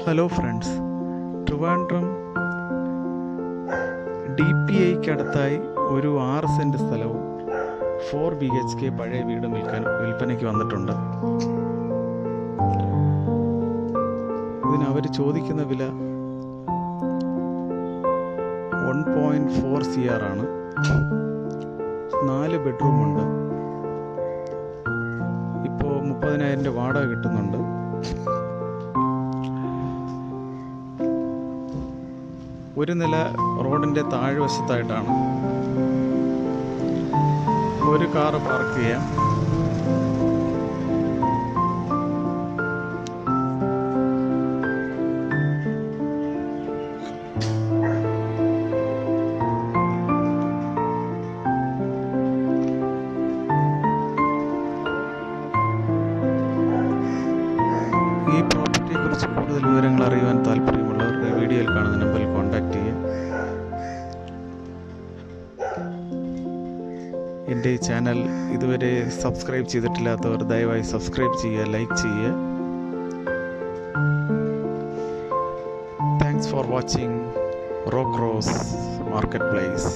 Hello friends, Trivandrum DPIക്കടുത്തായി ഒരു 6 cent സ്ഥലവും 4 BHK പഴയ വീടും വിൽപ്പനയ്ക്ക് വന്നിട്ടുണ്ട്. ഇതിന് അവർ ചോദിക്കുന്ന വില 1.4 CR ആണ്. 4 ബെഡ്റൂമുണ്ട്. ഇപ്പോൾ 30,000 രൂപ വാടക കിട്ടുന്നുണ്ട്. ഒരു നില റോഡിൻ്റെ താഴ്വശത്തായിട്ടാണ്. ഒരു കാറ് പാർക്ക് ചെയ്യാം. ഈ പ്രോപ്പർട്ടിയെക്കുറിച്ച് കൂടുതൽ വിവരങ്ങൾ അറിയുവാൻ താല്പര്യമുള്ളവർക്ക് വീഡിയോയിൽ കാണുന്ന നമ്പറിൽ കോൺടാക്റ്റ് ചെയ്യാം. എൻ്റെ ഈ ചാനൽ ഇതുവരെ സബ്സ്ക്രൈബ് ചെയ്തിട്ടില്ലാത്തവർ ദയവായി സബ്സ്ക്രൈബ് ചെയ്യുക, ലൈക്ക് ചെയ്യുക. Thanks for watching rock rose market place.